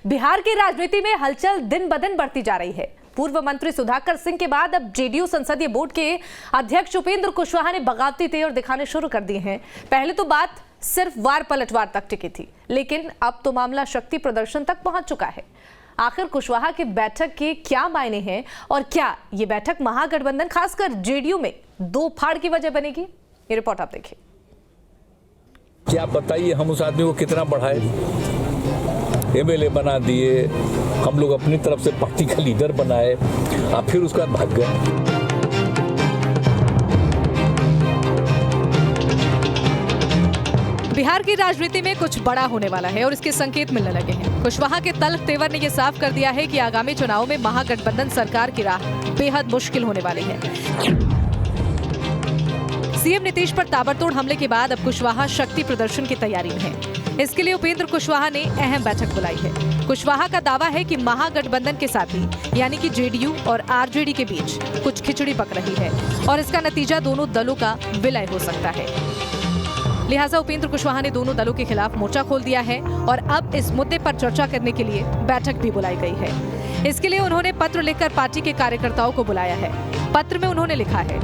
बिहार की राजनीति में हलचल दिन ब दिन बढ़ती जा रही है। पूर्व मंत्री सुधाकर सिंह के बाद अब जेडीयू संसदीय बोर्ड के अध्यक्ष उपेंद्र कुशवाहा ने बगावती तेवर दिखाने शुरू कर दिए हैं। पहले तो बात सिर्फ वार पलटवार तक टिकी थी, लेकिन अब तो मामला शक्ति प्रदर्शन तक पहुंच चुका है। आखिर कुशवाहा की बैठक के क्या मायने हैं और क्या ये बैठक महागठबंधन खासकर जेडीयू में दो फाड़ की वजह बनेगी? ये रिपोर्ट आप देखिए। क्या बताइए, हम उस आदमी को कितना बढ़ाए, एमएलए बना दिए, हम लोग अपनी तरफ से पार्टी का लीडर बनाए, आप फिर उसके बाद भाग गए। बिहार की राजनीति में कुछ बड़ा होने वाला है और इसके संकेत मिलने लगे हैं। कुशवाहा के तल्ख तेवर ने यह साफ कर दिया है कि आगामी चुनाव में महागठबंधन सरकार की राह बेहद मुश्किल होने वाली है। सीएम नीतीश पर ताबड़तोड़ हमले के बाद अब कुशवाहा शक्ति प्रदर्शन की तैयारी में है। इसके लिए उपेंद्र कुशवाहा ने अहम बैठक बुलाई है। कुशवाहा का दावा है कि महागठबंधन के साथी यानी कि जेडीयू और आरजेडी के बीच कुछ खिचड़ी पक रही है और इसका नतीजा दोनों दलों का विलय हो सकता है। लिहाजा उपेंद्र कुशवाहा ने दोनों दलों के खिलाफ मोर्चा खोल दिया है और अब इस मुद्दे पर चर्चा करने के लिए बैठक भी बुलाई गई है। इसके लिए उन्होंने पत्र लिखकर पार्टी के कार्यकर्ताओं को बुलाया है। पत्र में उन्होंने लिखा है,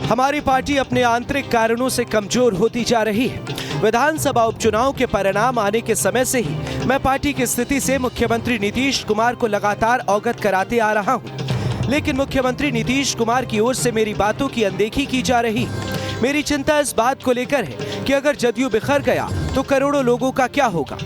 हमारी पार्टी अपने आंतरिक कारणों से कमजोर होती जा रही है। विधानसभा उपचुनाव के परिणाम आने के समय से ही मैं पार्टी की स्थिति से मुख्यमंत्री नीतीश कुमार को लगातार अवगत कराते आ रहा हूं, लेकिन मुख्यमंत्री नीतीश कुमार की ओर से मेरी बातों की अनदेखी की जा रही। मेरी चिंता इस बात को लेकर है कि अगर जदयू बिखर गया तो करोड़ों लोगों का क्या होगा,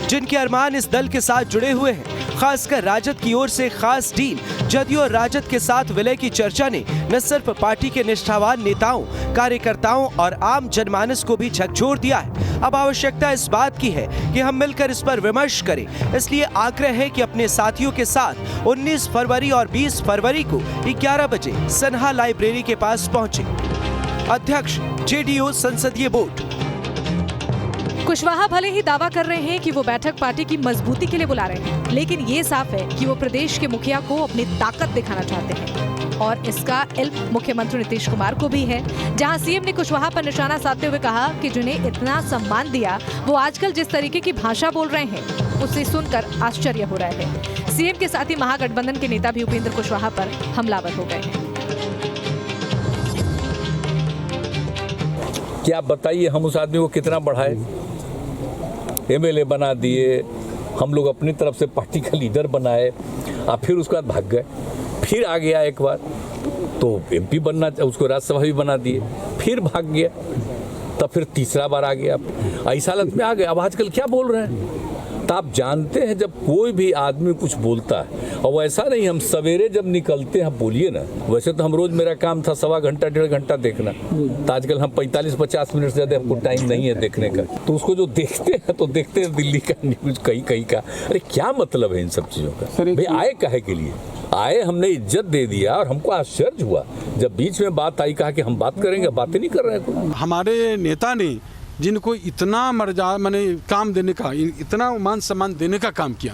जिनके अरमान इस दल के साथ जुड़े हुए हैं। खासकर राजद की ओर से खास डील जदयू और राजद के साथ विलय की चर्चा ने न सिर्फ पार्टी के निष्ठावान नेताओं, कार्यकर्ताओं और आम जनमानस को भी झकझोर दिया है। अब आवश्यकता इस बात की है कि हम मिलकर इस पर विमर्श करें। इसलिए आग्रह है कि अपने साथियों के साथ 19 फरवरी और 20 फरवरी को 11 बजे सन्हा लाइब्रेरी के पास पहुंचे। अध्यक्ष जेडीयू संसदीय बोर्ड। कुशवाहा भले ही दावा कर रहे हैं कि वो बैठक पार्टी की मजबूती के लिए बुला रहे हैं, लेकिन ये साफ है कि वो प्रदेश के मुखिया को अपनी ताकत दिखाना चाहते हैं और इसका इल्म मुख्यमंत्री नीतीश कुमार को भी है। जहां सीएम ने कुशवाहा पर निशाना साधते हुए कहा कि जिन्हें इतना सम्मान दिया वो आजकल जिस तरीके की भाषा बोल रहे हैं उसे सुनकर आश्चर्य हो रहा है। सीएम के साथ ही महागठबंधन के नेता भी उपेंद्र कुशवाहा पर हमलावर हो गए हैं। क्या बताइए, हम उस आदमी को कितना बढ़ाए, एमएलए बना दिए, हम लोग अपनी तरफ से पार्टी का लीडर बनाए, आप फिर उसके बाद भाग गए। फिर आ गया एक बार तो एमपी बनना, उसको राज्यसभा भी बना दिए, फिर भाग गया, तब फिर तीसरा बार आ गया। ऐसा हालत में आ गए। अब आजकल क्या बोल रहे हैं तो आप जानते हैं, जब कोई भी आदमी कुछ बोलता है, और वैसा नहीं हम सवेरे जब निकलते हैं बोलिए ना, वैसे तो हम रोज मेरा काम था सवा घंटा 1.5 घंटा देखना, तो आजकल हम 45-50 मिनट से ज़्यादा हमको टाइम नहीं है देखने का। तो उसको जो देखते हैं तो देखते हैं दिल्ली का न्यूज कहीं का। अरे क्या मतलब है इन सब चीज़ों का? भाई आए काहे के लिए आए? हमने इज्जत दे दिया और हमको आश्चर्य हुआ जब बीच में बात आई, कहा कि हम बात करेंगे, बातें नहीं कर रहे हैं। हमारे नेता ने जिनको इतना काम देने का, इतना मान सम्मान देने का काम किया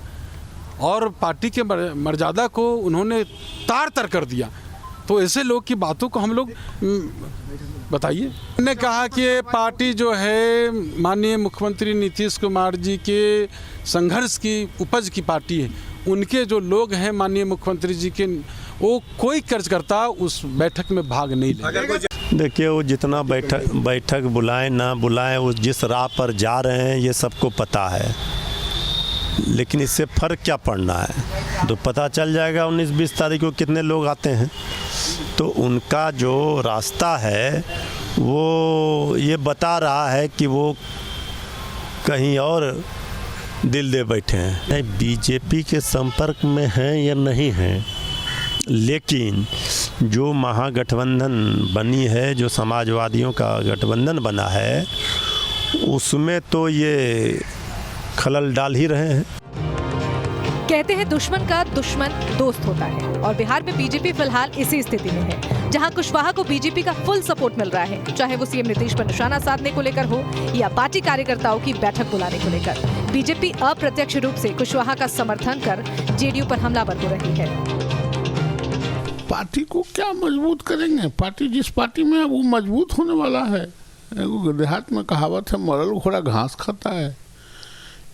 और पार्टी के मर्यादा को उन्होंने तार कर दिया, तो ऐसे लोग की बातों को हम लोग बताइए। उन्होंने कहा कि पार्टी जो है माननीय मुख्यमंत्री नीतीश कुमार जी के संघर्ष की उपज की पार्टी है। उनके जो लोग हैं माननीय मुख्यमंत्री जी के, वो कोई कार्यकर्ता उस बैठक में भाग नहीं लेगा। देखिए, वो जितना बैठक बुलाएं ना बुलाएं, वो जिस राह पर जा रहे हैं ये सबको पता है, लेकिन इससे फ़र्क क्या पड़ना है तो पता चल जाएगा 19-20 तारीख को कितने लोग आते हैं। तो उनका जो रास्ता है वो ये बता रहा है कि वो कहीं और दिल दे बैठे हैं। बीजेपी के संपर्क में हैं या नहीं हैं, लेकिन जो महागठबंधन बनी है, जो समाजवादियों का गठबंधन बना है, उसमें तो ये खलल डाल ही रहे हैं। कहते हैं दुश्मन का दुश्मन दोस्त होता है और बिहार में बीजेपी फिलहाल इसी स्थिति में है, जहां कुशवाहा को बीजेपी का फुल सपोर्ट मिल रहा है, चाहे वो सीएम नीतीश पर निशाना साधने को लेकर हो या पार्टी कार्यकर्ताओं की बैठक बुलाने को लेकर। बीजेपी अप्रत्यक्ष रूप से कुशवाहा का समर्थन कर जेडीयू पर हमलावर हो रही है। पार्टी को क्या मजबूत करेंगे? पार्टी जिस पार्टी में है वो मजबूत होने वाला है। एगो देहात में कहावत है, मरल घोड़ा घास खाता है।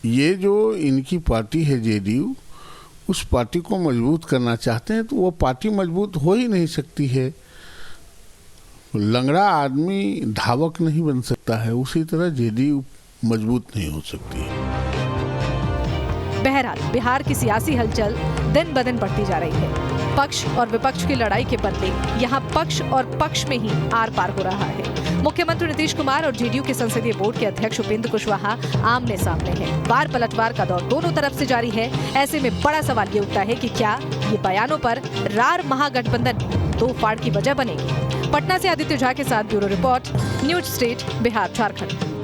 ये जो इनकी पार्टी है जेडीयू, उस पार्टी को मजबूत करना चाहते हैं तो वो पार्टी मजबूत हो ही नहीं सकती है। लंगड़ा आदमी धावक नहीं बन सकता है, उसी तरह जेडीयू मजबूत नहीं हो सकती है। बहरहाल बिहार की सियासी हलचल दिन ब दिन बढ़ती जा रही है। पक्ष और विपक्ष की लड़ाई के बदले यहाँ पक्ष और पक्ष में ही आर पार हो रहा है। मुख्यमंत्री नीतीश कुमार और जेडीयू के संसदीय बोर्ड के अध्यक्ष उपेंद्र कुशवाहा आमने सामने हैं। वार पलटवार का दौर दोनों तरफ से जारी है। ऐसे में बड़ा सवाल ये उठता है कि क्या ये बयानों पर रार महागठबंधन में दो फाड़ की वजह बनेगी। पटना से आदित्य झा के साथ bureau report, news state, Bihar Jharkhand.